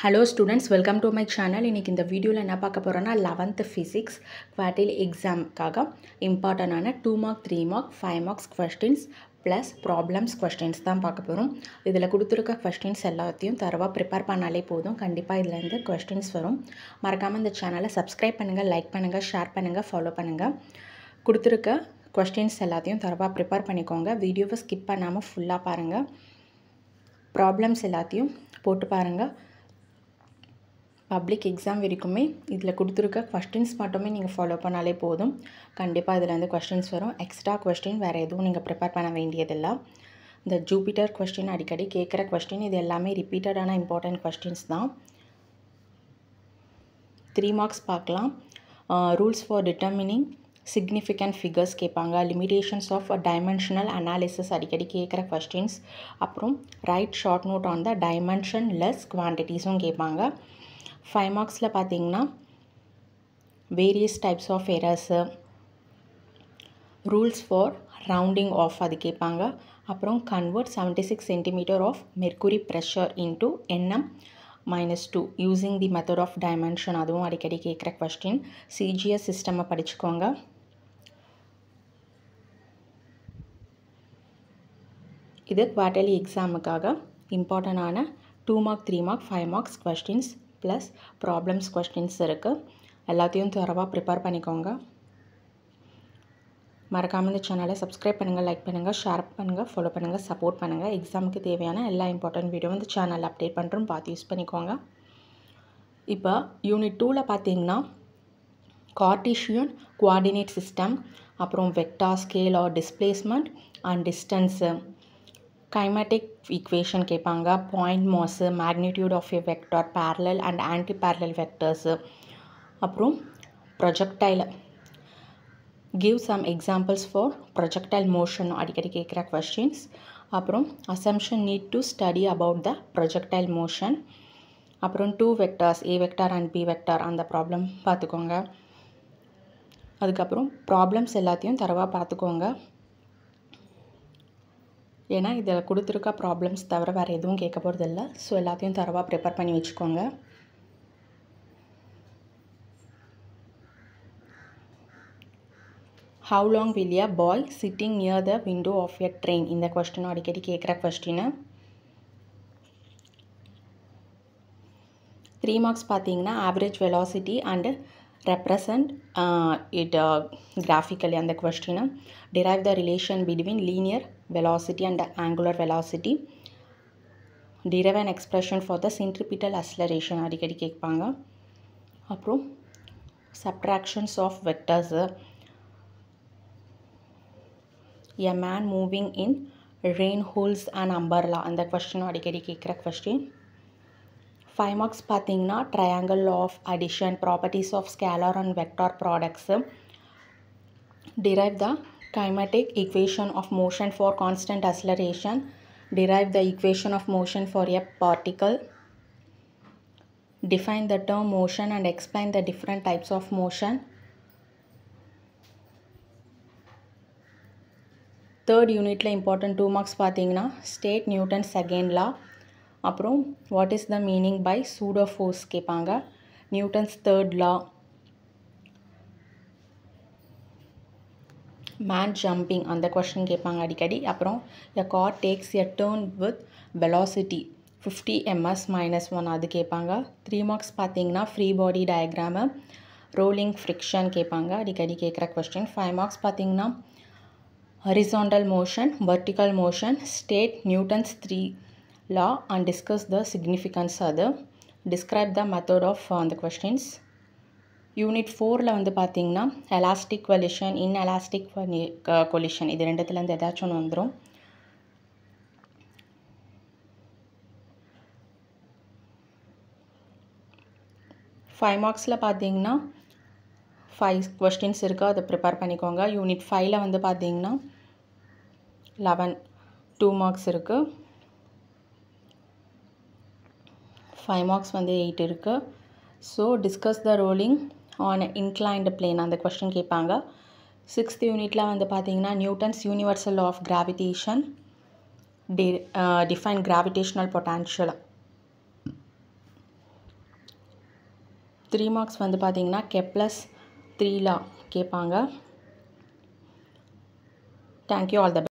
Hello students, welcome to my channel. இன்னைக்கு இந்த வீடியோவில் என்ன பார்க்க போகிறோன்னா 11th physics quarterly எக்ஸாமுக்காக இம்பார்ட்டண்டான 2 mark 3 mark 5 marks questions plus problems questions தான் பார்க்க போகிறோம். இதில் கொடுத்துருக்க questions எல்லாத்தையும் தரவாக ப்ரிப்பேர் பண்ணாலே போதும். கண்டிப்பாக இதுலேருந்து questions வரும். மறக்காமல் இந்த சேனலை சப்ஸ்கிரைப் பண்ணுங்கள், லைக் பண்ணுங்கள், ஷேர் பண்ணுங்கள், ஃபாலோ பண்ணுங்கள். கொடுத்துருக்க questions எல்லாத்தையும் தரவாக ப்ரிப்பேர் பண்ணிக்கோங்க. வீடியோவை ஸ்கிப் பண்ணாமல் ஃபுல்லாக பாருங்கள். ப்ராப்ளம்ஸ் எல்லாத்தையும் போட்டு பாருங்கள். பப்ளிக் எக்ஸாம் வரைக்குமே இதில் கொடுத்துருக்க கொஸ்டின்ஸ் மட்டுமே நீங்கள் ஃபாலோ பண்ணாலே போதும். கண்டிப்பாக இதில் வந்து கொஸ்டின்ஸ் வரும். எக்ஸ்ட்ரா கொஸ்டின் வேறு எதுவும் நீங்கள் ப்ரிப்பேர் பண்ண வேண்டியதில்லை. இந்த ஜூபிட்டர் கொஸ்டின் அடிக்கடி கேட்குற கொஸ்டின் இது எல்லாமே ரிப்பீட்டடான இம்பார்ட்டன்ட் கொஸ்டின்ஸ் தான். 3 marks பார்க்கலாம். Rules for determining significant figures கேட்பாங்க. லிமிடேஷன்ஸ் ஆஃப் டைமென்ஷனல் அனாலிசிஸ் அடிக்கடி கேட்குற கொஸ்டின்ஸ். அப்புறம் write short note on the dimension less குவான்டிட்டிஸும் கேட்பாங்க. 5 marksல பார்த்தீங்கன்னா various types of errors, rules for rounding off அது கேட்பாங்க. அப்புறம் convert 76 centimeter of mercury pressure into nm-2 using the method of dimension அதுவும் அடிக்கடி கேட்குற கொஸ்டின். சிஜிஎஸ் சிஸ்டமை படிச்சுக்கோங்க. இது குவார்ட்டர்லி எக்ஸாமுக்காக இம்பார்ட்டண்டான 2 mark 3 mark 5 marks questions plus problems questions இருக்குது. எல்லாத்தையும் தரவாக ப்ரிப்பேர் பண்ணிக்கோங்க. மறக்காமல் இந்த சேனலை சப்ஸ்கிரைப் பண்ணுங்கள், லைக் பண்ணுங்கள், ஷேர் பண்ணுங்கள், ஃபாலோ பண்ணுங்கள், சப்போர்ட் பண்ணுங்கள். எக்ஸாமுக்கு தேவையான எல்லா இம்பார்ட்டன்ட் வீடியோ வந்து சேனலில் அப்டேட் பண்ணுறோம், பார்த்து யூஸ் பண்ணிக்கோங்க. இப்போ யூனிட் 2ல் பார்த்தீங்கன்னா கார்ட்டீசியன் கோஆர்டினேட் சிஸ்டம், அப்புறம் vector, scale or displacement and distance, kinematic equation கேட்பாங்க. Point mass, magnitude of a vector, parallel and anti parallel vectors, அப்புறம் projectile give some examples for projectile motion அடிக்கடி கேட்குற questions. அப்புறம் assumption need to study about the projectile motion. அப்புறம் 2 vectors A vector and B vector அந்த problem பார்த்துக்கோங்க. அதுக்கப்புறம் problems எல்லாத்தையும் தரவாக பார்த்துக்கோங்க. ஏன்னா இதில் கொடுத்துருக்க ப்ராப்ளம்ஸ் தவிர வேறு எதுவும் கேட்க போகிறது இல்லை. ஸோ எல்லாத்தையும் தரவாக ப்ரிப்பேர் பண்ணி வச்சுக்கோங்க. How long will a boy sitting near the window of a train இந்த கொஸ்டினும் அடிக்கடி கேட்குற கொஸ்டின்னு. 3 marks பார்த்தீங்கன்னா average velocity and represent it graphically அந்த question. Derive the relation between linear velocity and angular velocity. Derive an expression for the centripetal acceleration அடிக்கடி கேட்பாங்க. அப்புறம் subtractions of vectors. A man moving in rain holds an umbrella அந்த question அடிக்கடி கேட்குற question. 5 marks பார்த்தீங்கன்னா triangle of addition, properties of scalar and vector products, derive the kinematic equation of motion for constant acceleration, derive the equation of motion for a particle, define the term motion and explain the different types of motion. 3rd யூனிட்டில் important 2 marks பார்த்தீங்கன்னா state Newton's second law, அப்புறம் what is the meaning by pseudo force கேட்பாங்க. Newton's 3rd law, man jumping அந்த question கேட்பாங்க அடிக்கடி. அப்புறம் எ car takes a turn with velocity 50 ms-1 அது கேட்பாங்க. 3 marks பார்த்தீங்கன்னா free body diagram, rolling friction கேட்பாங்க அடிக்கடி கேட்குற கொஸ்டின். 5 marks பார்த்தீங்கன்னா horizontal motion, vertical motion, state Newton's 3 law and discuss the significance அது. describe the method of the questions. Unit 4ல் வந்து பார்த்தீங்கன்னா எலாஸ்டிக் கொலிஷன், இன்எலாஸ்டிக் கொலிஷன் இது ரெண்டுத்துலேருந்து ஏதாச்சும் ஒன்று வந்துடும். ஃபைவ் மார்க்ஸில் பார்த்தீங்கன்னா 5 questions இருக்குது, அதை ப்ரிப்பேர் பண்ணிக்கோங்க. யூனிட் 5ல் வந்து பார்த்தீங்கன்னா 2 marks இருக்குது. 5 marks வந்து 8 இருக்குது. So discuss the rolling on inclined plane அந்த கொஸ்டின் கேட்பாங்க. 6th யூனிட்டில் வந்து பார்த்தீங்கன்னா Newton's universal of gravitation, define gravitational potential. 3 marks வந்து பார்த்தீங்கன்னா Kepler-3ல கேட்பாங்க. தேங்க்யூ. All the